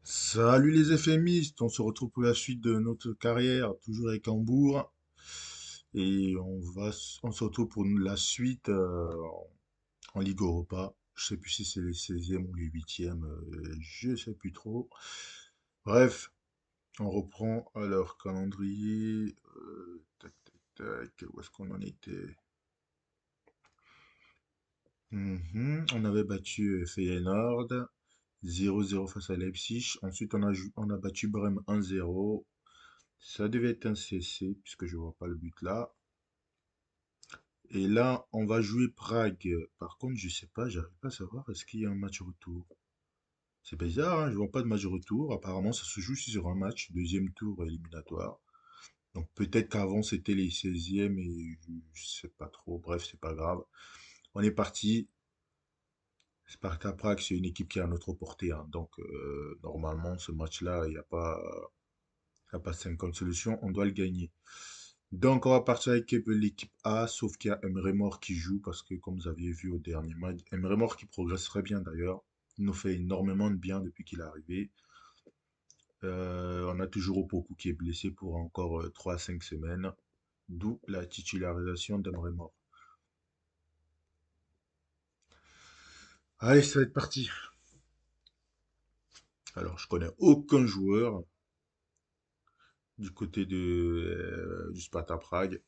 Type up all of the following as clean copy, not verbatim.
Salut les FMistes, on se retrouve pour la suite de notre carrière, toujours avec Hambourg. Et on se retrouve pour la suite en Ligue Europa. Je sais plus si c'est les 16e ou les 8e, je sais plus trop. Bref, on reprend alors calendrier. Tac, tac, tac, où est-ce qu'on en était? On avait battu Feyenoord 0-0 face à Leipzig. Ensuite, on a battu Brême 1-0. Ça devait être un CC, puisque je vois pas le but là. Et là, on va jouer Prague. Par contre, je sais pas, j'arrive pas à savoir, est-ce qu'il y a un match retour? C'est bizarre, hein, je vois pas de match retour. Apparemment, ça se joue sur un match, deuxième tour éliminatoire. Donc peut-être qu'avant, c'était les 16e et je sais pas trop. Bref, c'est pas grave. On est parti. Sparta Prague, c'est une équipe qui est à notre portée, hein. Donc normalement, ce match-là, il y a pas 50 solutions. On doit le gagner. Donc, on va partir avec l'équipe A, sauf qu'il y a Emre Mor qui joue, parce que comme vous aviez vu au dernier match, Emre Mor qui progresse très bien d'ailleurs. Il nous fait énormément de bien depuis qu'il est arrivé. On a toujours Opoku qui est blessé pour encore 3 à 5 semaines, d'où la titularisation d'Emre Mor. Allez, ça va être parti. Alors, je connais aucun joueur du côté du Sparta Prague.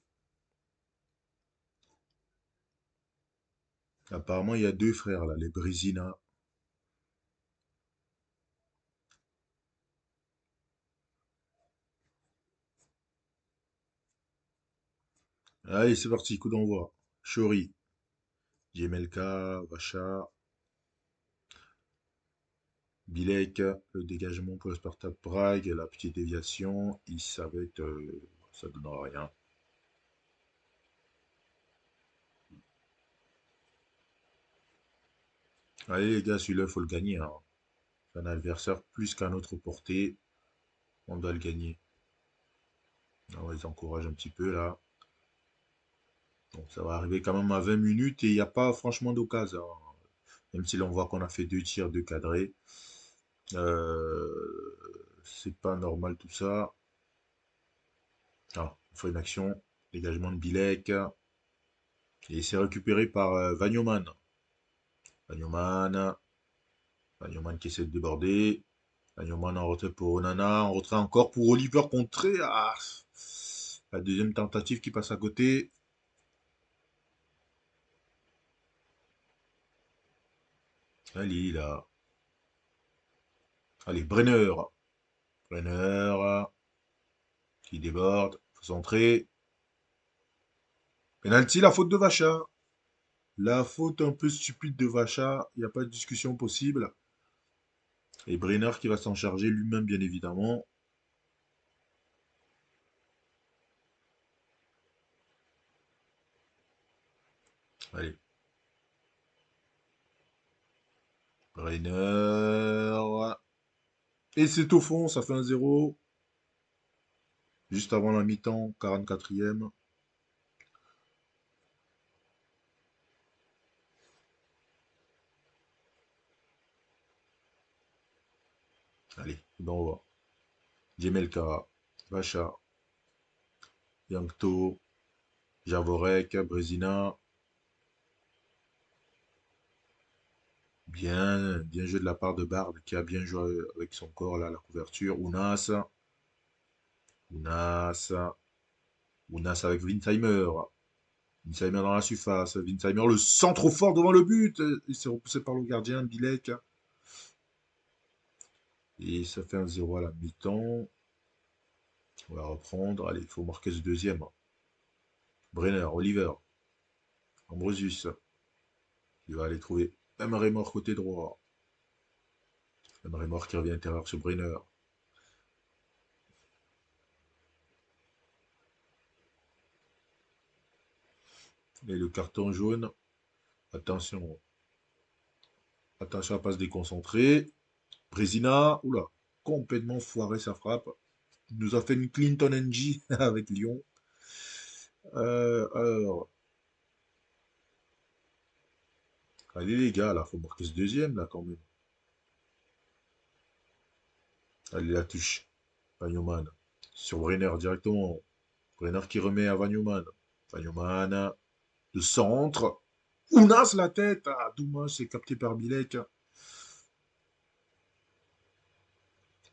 Apparemment, il y a deux frères là, les Brezina. Allez, c'est parti, coup d'envoi. Chori, Jemelka, Vacha, Bilek, le dégagement pour le Sparta Prague, la petite déviation, il savait que ça ne donnera rien. Allez les gars, celui-là, il faut le gagner, hein. C'est un adversaire plus qu'à notre portée, on doit le gagner. On les encourage un petit peu là. Donc ça va arriver quand même à 20 minutes et il n'y a pas franchement d'occasion, hein. Même si l'on voit qu'on a fait deux tirs, deux cadrés. C'est pas normal tout ça. Ah, on fait une action. Dégagement de Bilek. Et c'est récupéré par Vagnoman. Vagnoman. Magnoman qui essaie de déborder. Magnoman en retrait pour Onana. En retrait encore pour Oliver Contré. Ah, la deuxième tentative qui passe à côté. Allez, là. Allez, Brenner. Brenner qui déborde. Faut centrer. Penalty, la faute de Vacha. La faute un peu stupide de Vacha. Il n'y a pas de discussion possible. Et Brenner qui va s'en charger lui-même, bien évidemment. Allez. Brenner. Et c'est au fond, ça fait 1-0. Juste avant la mi-temps, 44e. Allez, ben on va. Jemelka, Vacha, Yankto, Javorek, Brezina. Bien joué de la part de Bard qui a bien joué avec son corps là, la couverture. Ounas, Ounas avec Winsheimer. Winsheimer dans la surface. Winsheimer le centre au fort devant le but. Il s'est repoussé par le gardien, Bilek. Et ça fait 1-0 à la mi-temps. On va reprendre. Allez, il faut marquer ce deuxième. Brenner, Oliver, Ambrosius. Il va aller trouver Emery mort côté droit. Emery mort qui revient intérieur sur Brenner. Et le carton jaune. Attention. Attention à pas se déconcentrer. Brezina. Oula. Complètement foiré sa frappe. Il nous a fait une Clinton NG avec Lyon. Alors. Allez les gars, là, faut marquer ce deuxième là quand même. Allez, la touche. Vagnoman. Sur Brenner directement. Brenner qui remet à Vagnoman. Vagnoman. Le centre. Ounas la tête. Ah, dommage, c'est capté par Bilek.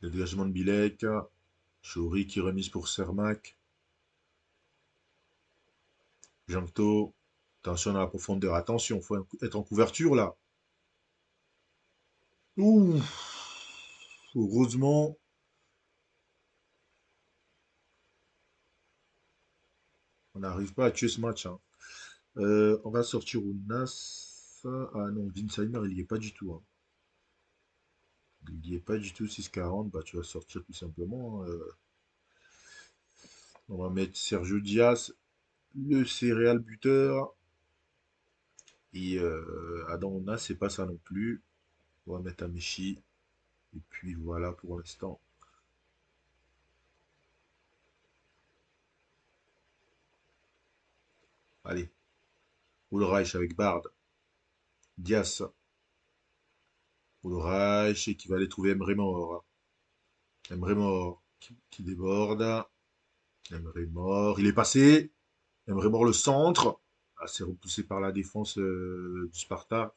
Le dégagement de Bilek. Chori qui remise pour Sermac. Jankto. Attention à la profondeur. Attention, faut être en couverture là. Ouh. Heureusement, on n'arrive pas à tuer ce match, hein. On va sortir Ounas. Ah non, Vinsheimer, il n'y est pas du tout, hein. Il n'y est pas du tout 6,40. Bah, tu vas sortir tout simplement, hein. On va mettre Sergio Diaz, le céréal buteur. Et Adam Ounas, c'est pas ça non plus. On va mettre Amishi. Et puis voilà pour l'instant. Allez, Ulreich avec Bard. Diaz. Ulreich qui va aller trouver Emre Mor. Emre Mor qui déborde. Emre Mor, il est passé. Emre Mor le centre. Ah, c'est repoussé par la défense du Sparta.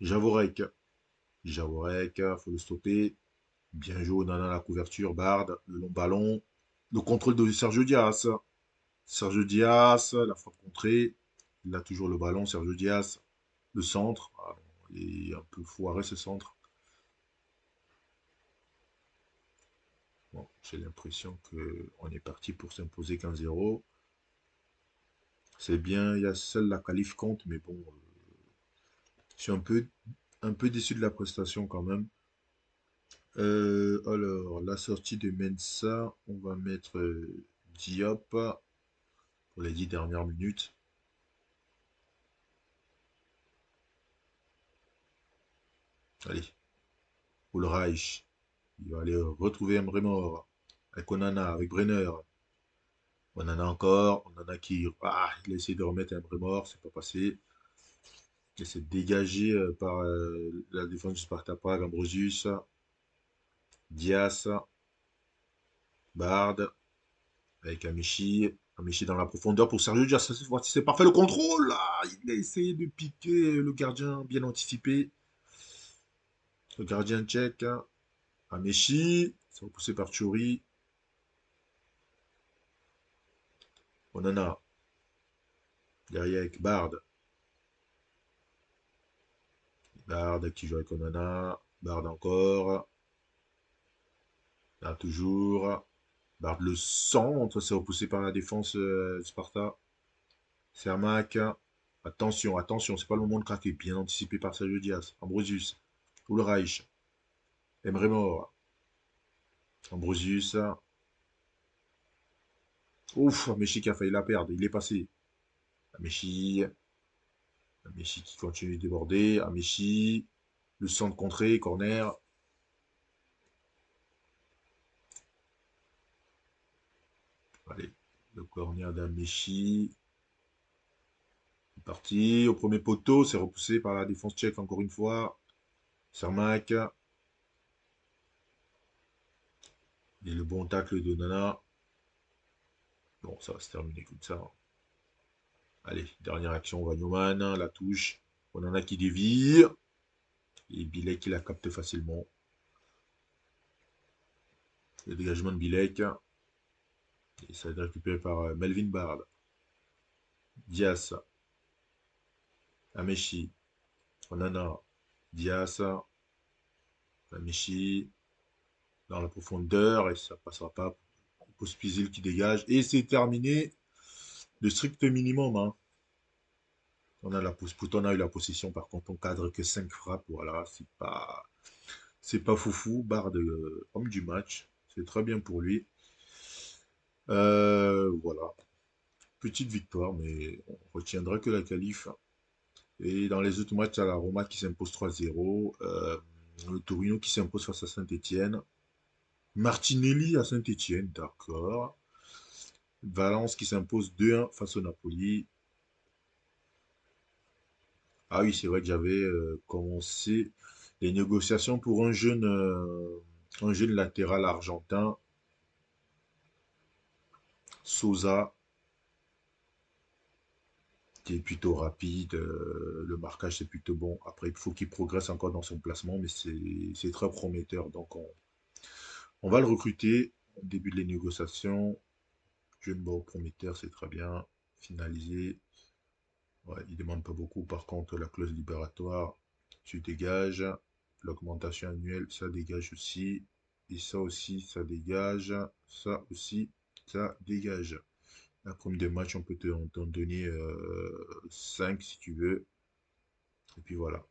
Javorek. Javorek, faut le stopper. Bien joué, Nana, la couverture. Bard, le long ballon. Le contrôle de Sergio Diaz. Sergio Diaz, la frappe contrée. Il a toujours le ballon, Sergio Diaz. Le centre. Ah, il est un peu foiré ce centre. Bon, j'ai l'impression qu'on est parti pour s'imposer 15-0. C'est bien, il y a seule la qualif compte, mais bon, je suis un peu déçu de la prestation quand même. Alors, la sortie de Mensa, on va mettre Diop pour les 10 dernières minutes. Allez, Ulreich, il va aller retrouver Emre Mor avec Onana, avec Brenner. Onana encore, Onana qui... Ah, il a essayé de remettre Emre Mor, c'est pas passé. Il s'est dégagé par la défense du Sparta Prague, Ambrosius, Diaz, Bard, avec Amici. Amici dans la profondeur pour Sergio Diaz. Cette fois-ci, c'est parfait. Le contrôle, là, il a essayé de piquer le gardien, bien anticipé. Le gardien tchèque, Amici. C'est repoussé par Chori. Onana. Derrière avec Bard. Bard qui joue avec Onana. Bard encore. Là, toujours. Bard le centre. C'est repoussé par la défense Sparta. Sermac. Attention, attention, c'est pas le moment de craquer. Bien anticipé par Sergio Diaz. Ambrosius. Ulreich. Emre Mor. Ambrosius. Ouf, Messi qui a failli la perdre. Il est passé. Messi. Messi qui continue de déborder. Messi. Le centre contré. Corner. Allez. Le corner d'Amechi. Parti. Au premier poteau. C'est repoussé par la défense tchèque encore une fois. Sermac. Et le bon tacle de Nana. Bon, ça va se terminer comme ça. Allez, dernière action. Vagnoman. La touche. Onana qui dévie. Et Bilek qui la capte facilement. Le dégagement de Bilek. Et ça va être récupéré par Melvin Bard. Diaz. Amechi. Onana. Diaz. Amechi. Dans la profondeur. Et ça passera pas. Pospisil qui dégage. Et c'est terminé. Le strict minimum, hein. On a eu la possession. Par contre, on cadre que 5 frappes. Voilà. C'est pas foufou. Bard homme du match. C'est très bien pour lui. Voilà. Petite victoire, mais on retiendra que la qualif. Et dans les autres matchs, à la Roma qui s'impose 3-0. Le Torino qui s'impose face à Saint-Etienne. Martinelli à Saint-Etienne, d'accord. Valence qui s'impose 2-1 face au Napoli. Ah oui, c'est vrai que j'avais commencé. Les négociations pour un jeune latéral argentin, Sosa, qui est plutôt rapide, le marquage c'est plutôt bon. Après, il faut qu'il progresse encore dans son placement, mais c'est très prometteur. Donc, on va le recruter au début de les négociations. Jeune bon prometteur, c'est très bien. Finalisé. Ouais, il demande pas beaucoup. Par contre, la clause libératoire, tu dégages. L'augmentation annuelle, ça dégage aussi. Et ça aussi, ça dégage. Ça aussi, ça dégage. La prime de match, on peut t'en donner 5 si tu veux. Et puis voilà.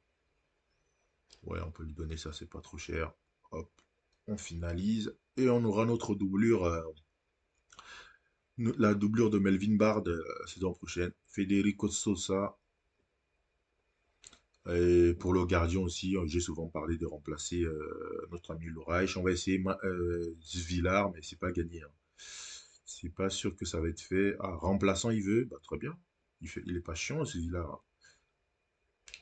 Ouais, on peut lui donner ça, c'est pas trop cher. Hop, on finalise. Et on aura notre doublure, la doublure de Melvin Bard la saison prochaine. Federico Sosa. Et pour le gardien aussi, j'ai souvent parlé de remplacer notre ami Loraïch. On va essayer Zvilar, mais c'est pas gagné, hein. C'est pas sûr que ça va être fait. Ah, remplaçant, il veut, bah très bien. Il est pas chiant, Zvilar.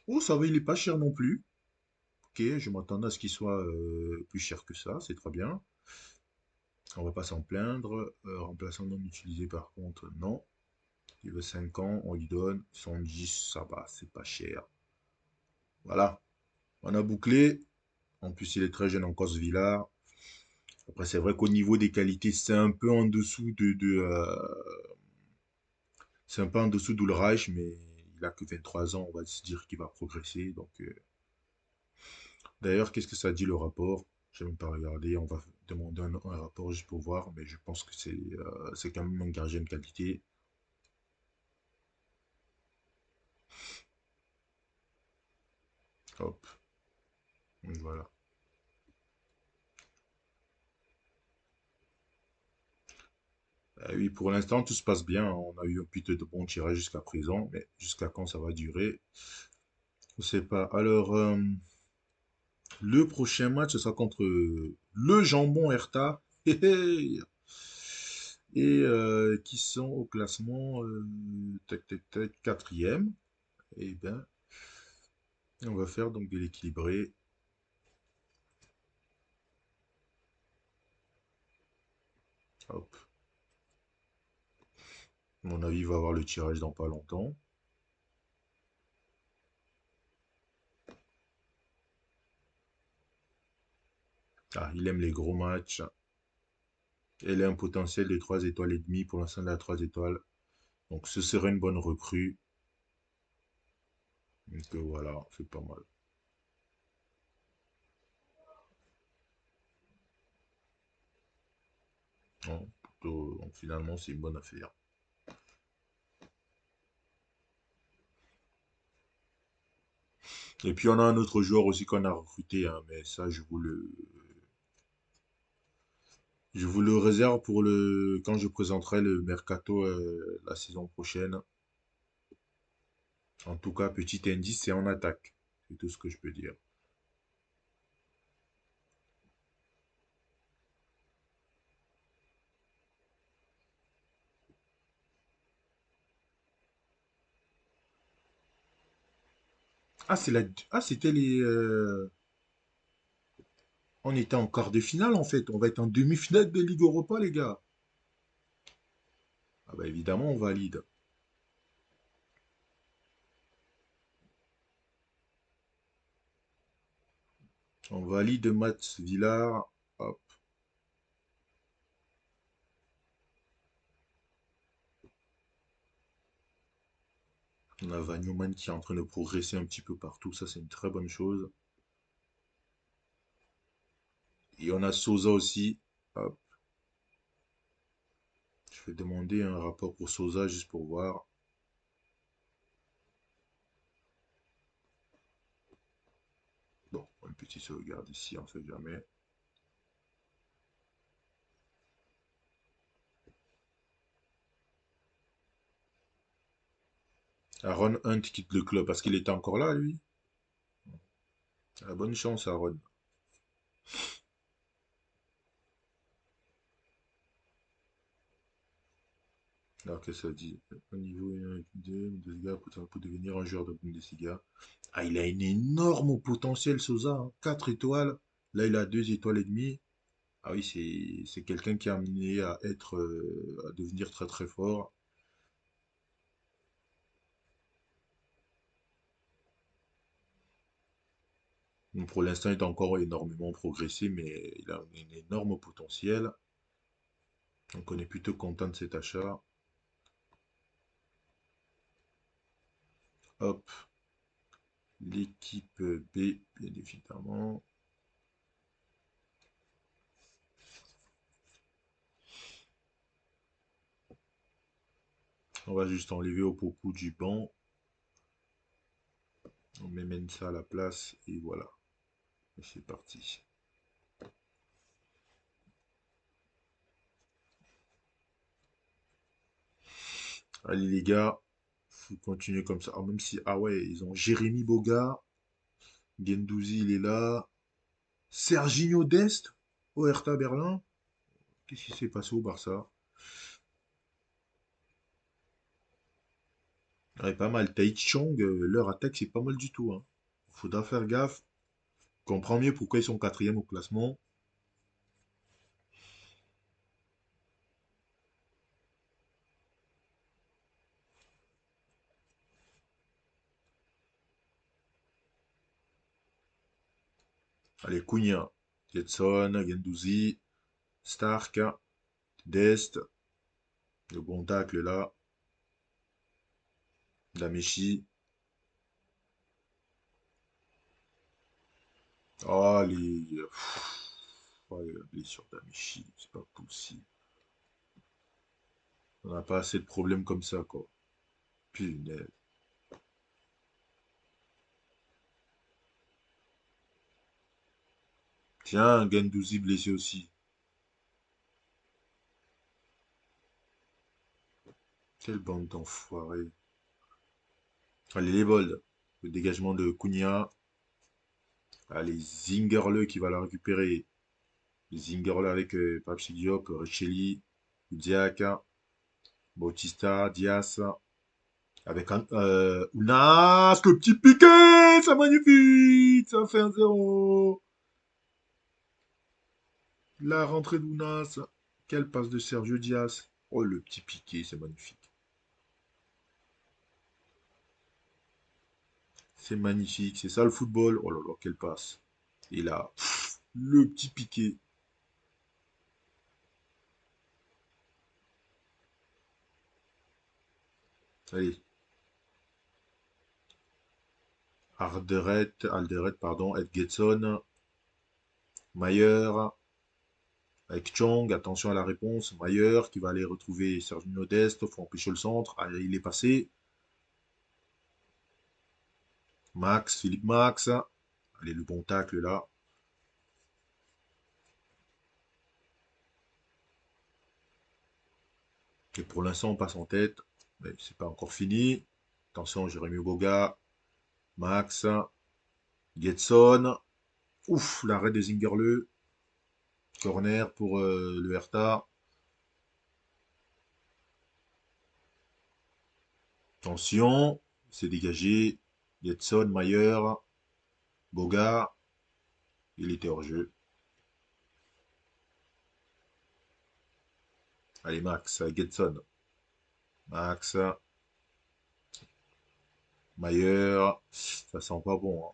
Oh, ça va, il est pas cher non plus. Ok, je m'attendais à ce qu'il soit plus cher que ça, c'est très bien. On va pas s'en plaindre. Remplaçant non utilisé par contre, non. Il veut 5 ans, on lui donne 110, ça va, c'est pas cher. Voilà, on a bouclé. En plus, il est très jeune encore, ce Villard. Après, c'est vrai qu'au niveau des qualités, c'est un peu en dessous c'est un peu en dessous d'Ulreich, mais il a que 23 ans, on va se dire qu'il va progresser. Donc, d'ailleurs, qu'est-ce que ça dit le rapport? Je n'ai même pas regardé. On va demander un rapport juste pour voir, mais je pense que c'est quand même un gardien de qualité. Hop, donc voilà. Oui, pour l'instant, tout se passe bien. On a eu un plutôt de bons tirages jusqu'à présent, mais jusqu'à quand ça va durer, je ne sais pas. Alors, le prochain match, ce sera contre le Jambon Hertha. Hé, hé. Et qui sont au classement tac, tac, tac, quatrième. Et bien, on va faire donc de l'équilibré. Hop. À mon avis, il va avoir le tirage dans pas longtemps. Ah, il aime les gros matchs. Elle a un potentiel de 3 étoiles et demie pour l'instant de la 3 étoiles. Donc ce serait une bonne recrue. Donc voilà, c'est pas mal. Hein, donc, finalement, c'est une bonne affaire. Et puis on a un autre joueur aussi qu'on a recruté, hein, mais ça, je vous le réserve pour quand je présenterai le mercato la saison prochaine. En tout cas, petit indice, c'est en attaque. C'est tout ce que je peux dire. Ah, c'était on était en quart de finale en fait. On va être en demi-finale de Ligue Europa, les gars. Ah bah évidemment, on valide. On valide Mats Villar. Hop, on a Vagnoman qui est en train de progresser un petit peu partout. Ça, c'est une très bonne chose. Et on a Sosa aussi. Hop, je vais demander un rapport pour Sosa juste pour voir. Bon, une petite sauvegarde ici, on sait jamais. Aaron Hunt quitte le club parce qu'il était encore là, lui. Ah, bonne chance, Aaron. Alors que ça dit, au niveau de Bundesliga pour devenir un joueur de Bundesliga. Ah, il a un énorme potentiel, Sosa, hein. 4 étoiles. Là, il a 2 étoiles et demie. Ah oui, c'est quelqu'un qui est amené à être, à devenir très très fort. Donc, pour l'instant, il est encore énormément progressé, mais il a un énorme potentiel. Donc, on est plutôt content de cet achat. Hop, l'équipe B, bien évidemment. On va juste enlever Opoku du banc. On met Mensa à la place et voilà. Et c'est parti. Allez les gars, faut continuer comme ça. Ah, même si, ah ouais, ils ont Jérémy Boga, Guendouzi il est là, Serginho Dest au Hertha Berlin. Qu'est-ce qui s'est passé au Barça? Ouais, pas mal. Tai Chong, leur attaque c'est pas mal du tout, hein. Faudra faire gaffe. Comprends mieux pourquoi ils sont quatrième au classement. Allez, Cunha, Getson, Guendouzi, Stark, Dest, le bon tacle là, Damechi. Ah, la blessure d'Amichi, c'est pas possible. On n'a pas assez de problèmes comme ça, quoi. Punaise. Tiens, Gendouzi blessé aussi. Quelle bande d'enfoirés. Allez, les bold. Le dégagement de Cunha. Allez, Zingerle qui va la récupérer. Zingerle avec Pape Diop, Richelli, Diaka, Bautista, Diaz. Avec un, Ounas, le petit piqué, c'est magnifique, ça fait un zéro. La rentrée d'Ounas, quelle passe de Sergio Diaz. Oh, le petit piqué, c'est magnifique. C'est magnifique, c'est ça le football. Oh là là, quelle passe. Et là, le petit piqué. Allez, Alderet, pardon, Edgetson, Mayer, avec Chong, attention à la réponse. Mayer qui va aller retrouver Sergio Dest, faut empêcher le centre. Allez, il est passé. Max, Philippe Max. Allez, le bon tacle là. Et pour l'instant, on passe en tête. Mais c'est pas encore fini. Attention, Jérémy Boga, Max, Getson. Ouf, l'arrêt de Zingerle. Corner pour le Hertha. Attention, c'est dégagé. Getson, Mayer, Boga. Il était hors jeu. Allez, Max, Getson. Max, Mayer. Ça sent pas bon, hein.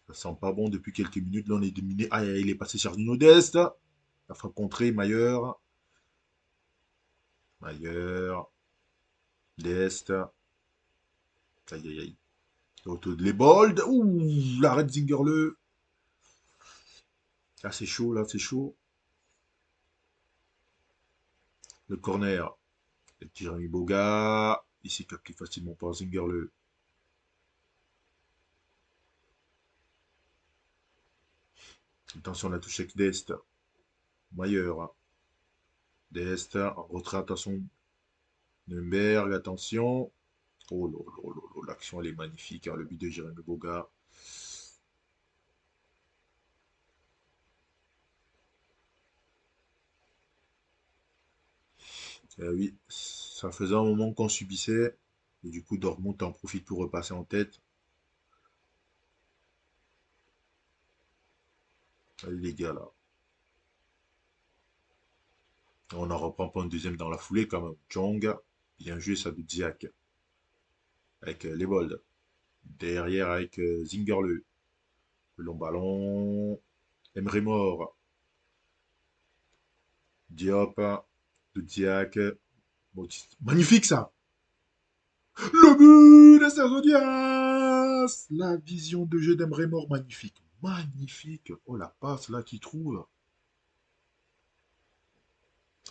Ça sent pas bon depuis quelques minutes. Là, on est dominé. Ah, il est passé sur Dest. La frappe contrée, Mayer. Mayer. Dest. Aïe, aïe, aïe. Les Bold. Ouh, l'arrêt de Zingerle. Là, c'est chaud, là, c'est chaud. Le corner. Le Jérémy Boga. Il s'est capté facilement par Zingerle. Attention, la touche avec Dest. Mayer. Dest. En retrait, attention. Nürnberg, attention. Oh là là là là, l'action elle est magnifique, hein, le but de Jérémy Boga. Oui, Ça faisait un moment qu'on subissait. Et du coup, Dortmund en profite pour repasser en tête. Allez, les gars, là. On en reprend pas un deuxième dans la foulée, quand même. Chong. Bien joué, ça, de Dziak. Avec les Bold. Derrière, avec Zingerle. Le long ballon. Emre Mor. Diop. De Dziak. Magnifique, ça! Le but de Sergio Diaz! La vision de jeu d'Emre Mor, magnifique. Magnifique. Oh, la passe, là, qu'il trouve.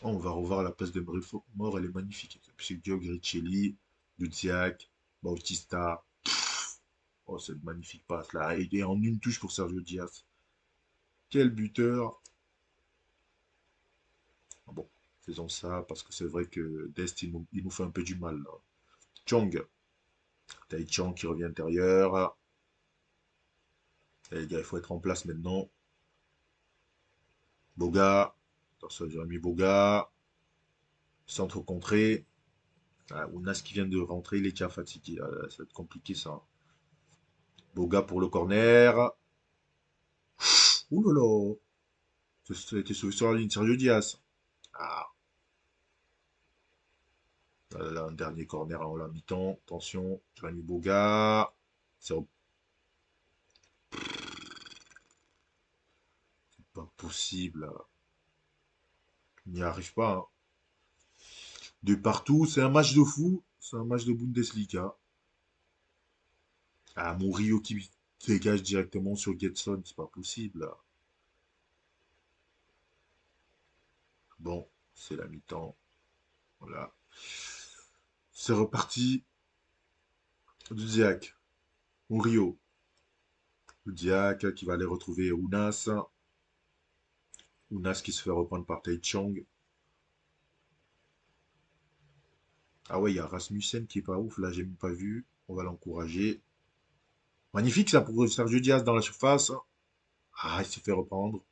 Oh, on va revoir la passe d'Emre Mor, elle est magnifique. Puis Diog, Richelli, Ludziak, Bautista. Oh, cette magnifique passe là. Il est en une touche pour Sergio Diaz. Quel buteur. Ah bon, faisons ça parce que c'est vrai que Dest, il nous fait un peu du mal, là. Chong. Tai Chong qui revient intérieur. Et les gars, il faut être en place maintenant. Boga. Attention, Jérémy Boga. Centre contré. Ah, Ounas qui vient de rentrer, il est déjà fatigué. Ah, ça va être compliqué ça. Boga pour le corner. Ouh là là. Ça a été sauvé sur la ligne. Sergio Diaz. Ah, là, là, un dernier corner en la mi-temps. Attention. Jérémy Boga. C'est pas possible. Il n'y arrive pas, hein. De partout. C'est un match de fou. C'est un match de Bundesliga. Ah, Murillo qui dégage directement sur Getson. C'est pas possible, là. Bon, c'est la mi-temps. Voilà. C'est reparti. Dudziak. Murillo. Dudziak qui va aller retrouver Ounas. Ounas qui se fait reprendre par Taichung. Ah ouais, il y a Rasmussen qui est pas ouf. Là, j'ai même pas vu. On va l'encourager. Magnifique ça pour Sergio Diaz dans la surface. Ah, il s'est fait reprendre.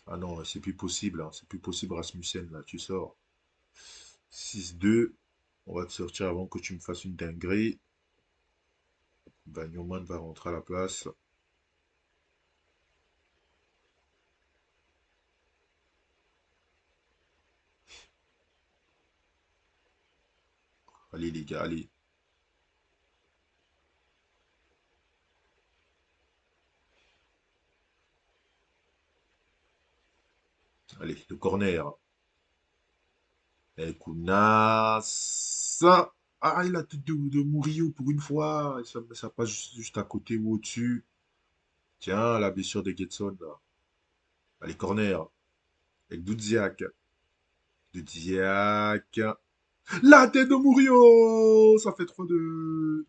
Ah non, c'est plus possible, hein. C'est plus possible, Rasmussen. Là, tu sors. 6-2. On va te sortir avant que tu me fasses une dinguerie. Bagnoman va rentrer à la place. Allez, les gars, allez. Allez, le corner. Et Kounas. Ah, il a tête de Murillo pour une fois. Et ça passe juste à côté ou au-dessus. Tiens, la blessure de Getson, là. Allez, corner. Avec Doudziak. Doudziak. La tête de Murillo! Ça fait 3-2.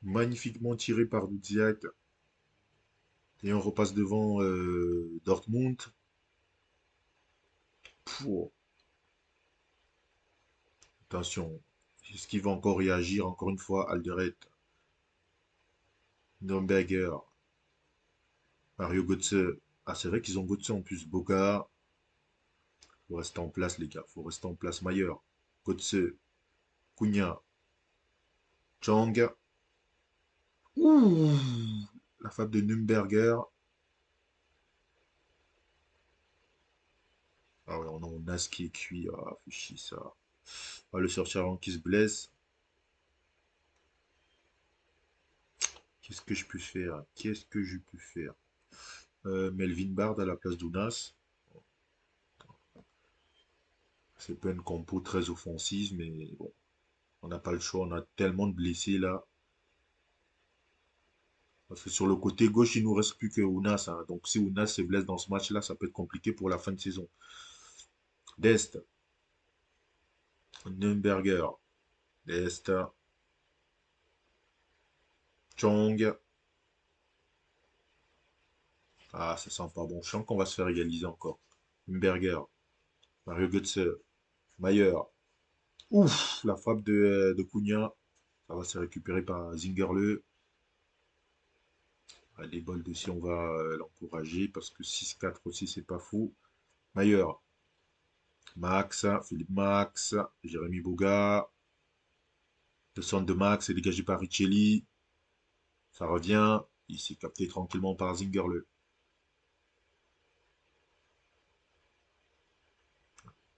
Magnifiquement tiré par Doudziak. Et on repasse devant Dortmund. Pouh, attention. Est-ce qu'il va encore réagir? Encore une fois, Alderet. Nürnberger. Mario Götze. Ah, c'est vrai qu'ils ont Götze en plus. Boga. Faut rester en place, les gars. Faut rester en place. Mayer. Götze. Cunha. Chang. Ouh, la frappe de Nürnberger. Ah ouais, on a un as qui est cuit. Ah, fait chier ça. On va le sortir avant qu'il se blesse. Qu'est-ce que je peux faire? Qu'est-ce que je peux faire? Melvin Bard à la place d'Ounas. C'est pas une compo très offensive, mais bon, on n'a pas le choix. On a tellement de blessés là. Parce que sur le côté gauche, il nous reste plus que Ounas, hein. Donc si Ounas se blesse dans ce match-là, ça peut être compliqué pour la fin de saison. Dest, Nürnberger, Dest, Chong. Ah, ça sent pas bon. Je sens qu'on va se faire égaliser encore. Nürnberger, Mario Götze, Mayer. Ouf, la frappe de Cunha. Ça va se récupérer par Zingerle. Allez, bol de si on va l'encourager parce que 6-4 aussi, c'est pas fou. Mayer, Max, Philippe Max, Jérémy Boga. Le centre de Max est dégagé par Riccelli. Ça revient. Il s'est capté tranquillement par Zingerle.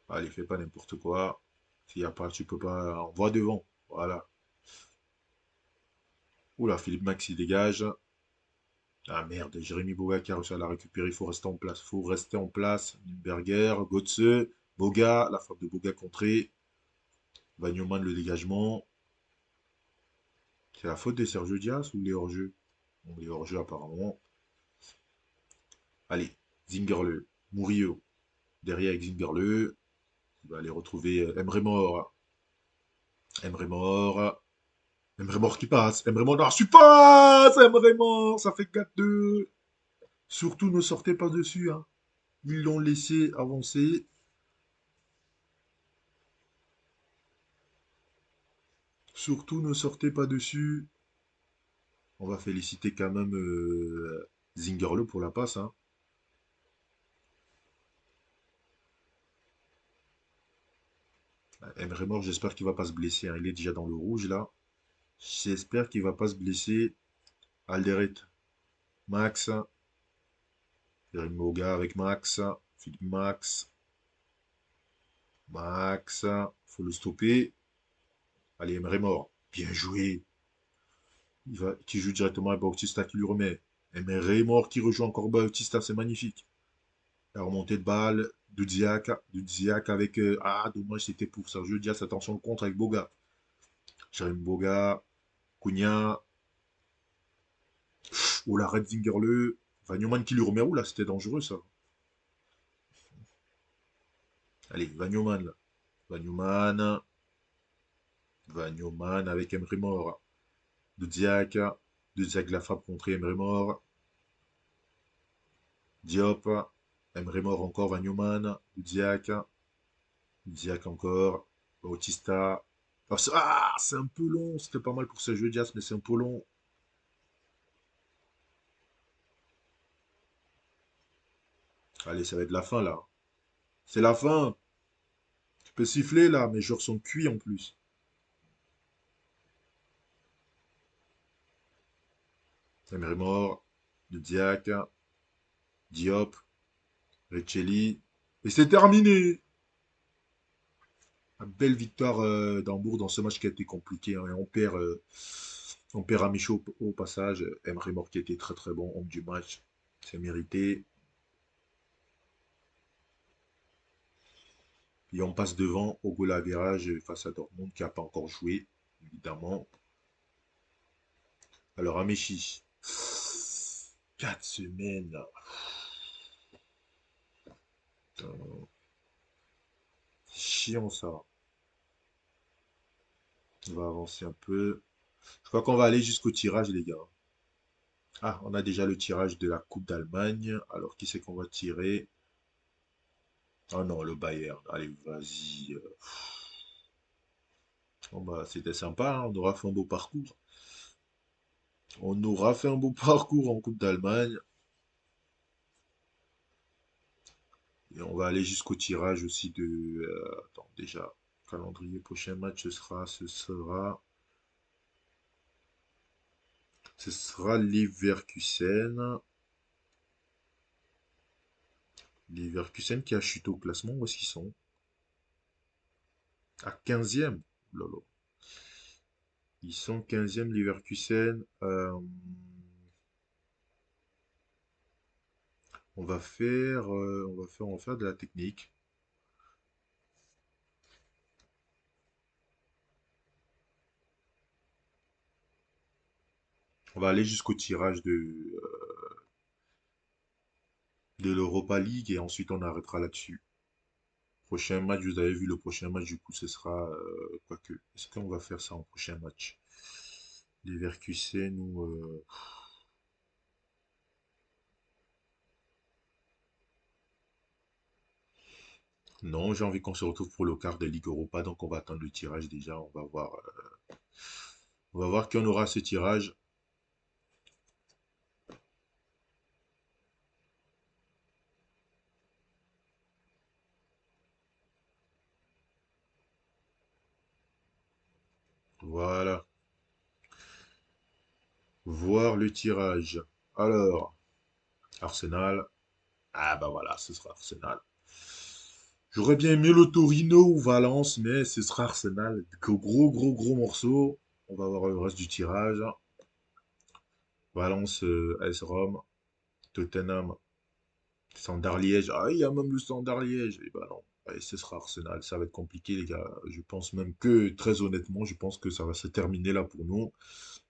Allez, fais pas n'importe quoi. S'il n'y a pas, tu peux pas. On voit devant. Voilà. Oula, Philippe Max, il dégage. Ah merde, Jérémy Boga qui a réussi à la récupérer. Il faut rester en place. Il faut rester en place. Berger, Götze, Boga. La frappe de Boga contrée. Wagnerman, le dégagement. C'est la faute de Sergio Diaz ou les hors-jeu? Bon, les hors-jeu apparemment. Allez, Zingerle, Murillo. Derrière avec Zingerle. Il va aller retrouver Emre Mor. Emre Mor. Emre Mor qui passe. Emre Mor dans la surface. Emre Mor. Ça fait 4-2. Surtout ne sortez pas dessus, hein. Ils l'ont laissé avancer. Surtout ne sortez pas dessus. On va féliciter quand même Zingerle pour la passe, hein. Emre Mor, j'espère qu'il va pas se blesser, hein. Il est déjà dans le rouge là. J'espère qu'il va pas se blesser. Alderet, Max. Jérémy Moga avec Max. Philippe Max. Max. Faut le stopper. Allez, Emre Mor. Bien joué. Qui joue directement à Bautista qui lui remet. Emre Mor qui rejoue encore Bautista, c'est magnifique. La remontée de balle de Dziak. De Dziak avec. Ah, dommage, c'était pour Sergio Diaz. Attention, le contre avec Boga. Jérémy Boga. Cunha. Oh, la Red Zingerle. Van Newman qui lui remet. Ouh là, c'était dangereux ça. Allez, Van Newman. Van Newman. Van Newman avec Emre Mor. De Dziak. De Dziak la frappe contre Emre Mor. Diop. Emre Mor encore. Van Newman. De Dziak. Dziak encore. Bautista. Ah, c'est un peu long. C'était pas mal pour ce jeu Diaz, mais c'est un peu long. Allez, ça va être la fin là. C'est la fin. Tu peux siffler là, mes joueurs sont cuits en plus. Emre Mor. De Dziak. Diop. Riccelli. Et c'est terminé. Une belle victoire d'Hambourg dans ce match qui a été compliqué, hein. Et on perd Amichaud au passage. Emre Mor qui était très très bon, homme du match. C'est mérité. Et on passe devant au goal average face à Dortmund qui n'a pas encore joué, évidemment. Alors, Amechi, 4 semaines. Putain, c'est chiant ça. On va avancer un peu. Je crois qu'on va aller jusqu'au tirage, les gars. Ah, on a déjà le tirage de la Coupe d'Allemagne. Alors, qui c'est qu'on va tirer? Ah non, le Bayern. Allez, vas-y. Bon, bah, c'était sympa, hein. On aura fait un beau parcours. On aura fait un beau parcours en Coupe d'Allemagne. Et on va aller jusqu'au tirage aussi de... attends, déjà, calendrier prochain match, ce sera Leverkusen. Leverkusen qui a chuté au classement. Où est-ce qu'ils sont? À 15e. Lolo. Ils sont 15e Leverkusen. On va faire de la technique. On va aller jusqu'au tirage de l'Europa League et ensuite on arrêtera là-dessus. Prochain match, vous avez vu le prochain match, du coup, ce sera. Quoique, est-ce qu'on va faire ça en prochain match? Leverkusen ou. Non, j'ai envie qu'on se retrouve pour le quart de Ligue Europa, donc on va attendre le tirage déjà. On va voir qui on aura à ce tirage. Voilà. Voir le tirage. Alors, Arsenal. Ah bah voilà, ce sera Arsenal. J'aurais bien aimé le Torino ou Valence, mais ce sera Arsenal. Gros morceau. On va voir le reste du tirage. Valence, AS Rome, Tottenham, Standard Liège. Ah, il y a même le Standard Liège. Et bah non. Allez, ce sera Arsenal. Ça va être compliqué, les gars. Je pense même que, très honnêtement, je pense que ça va se terminer là pour nous.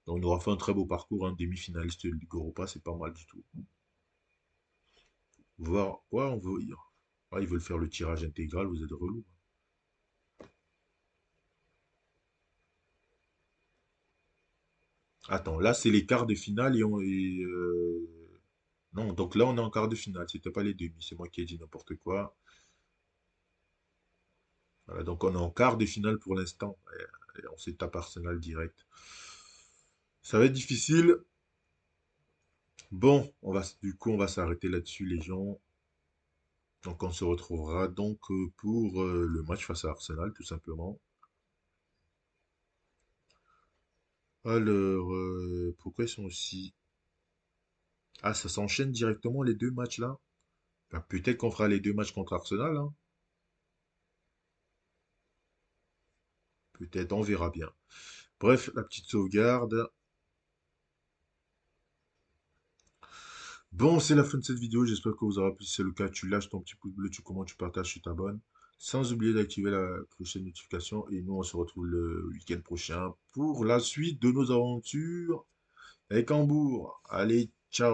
Donc, on aura fait un très beau parcours, hein. Demi-finaliste de Ligue Europa, c'est pas mal du tout. Voir. Ouais, on veut. Ah, ils veulent faire le tirage intégral, vous êtes relou. Attends, là, c'est les quarts de finale Non, donc là, on est en quart de finale. C'était pas les demi. C'est moi qui ai dit n'importe quoi. Voilà, donc on est en quart de finale pour l'instant. Et on s'est tapé Arsenal direct. Ça va être difficile. Bon, du coup, on va s'arrêter là-dessus, les gens. Donc, on se retrouvera donc pour le match face à Arsenal, tout simplement. Alors, pourquoi ils sont aussi... Ah, ça s'enchaîne directement les deux matchs là? Ben, peut-être qu'on fera les deux matchs contre Arsenal, hein. Peut-être, on verra bien. Bref, la petite sauvegarde. Bon, c'est la fin de cette vidéo. J'espère que vous aurez apprécié. Si c'est le cas, tu lâches ton petit pouce bleu, tu commentes, tu partages, tu t'abonnes. Sans oublier d'activer la cloche de notification. Et nous, on se retrouve le week-end prochain pour la suite de nos aventures avec Hambourg. Allez, ciao!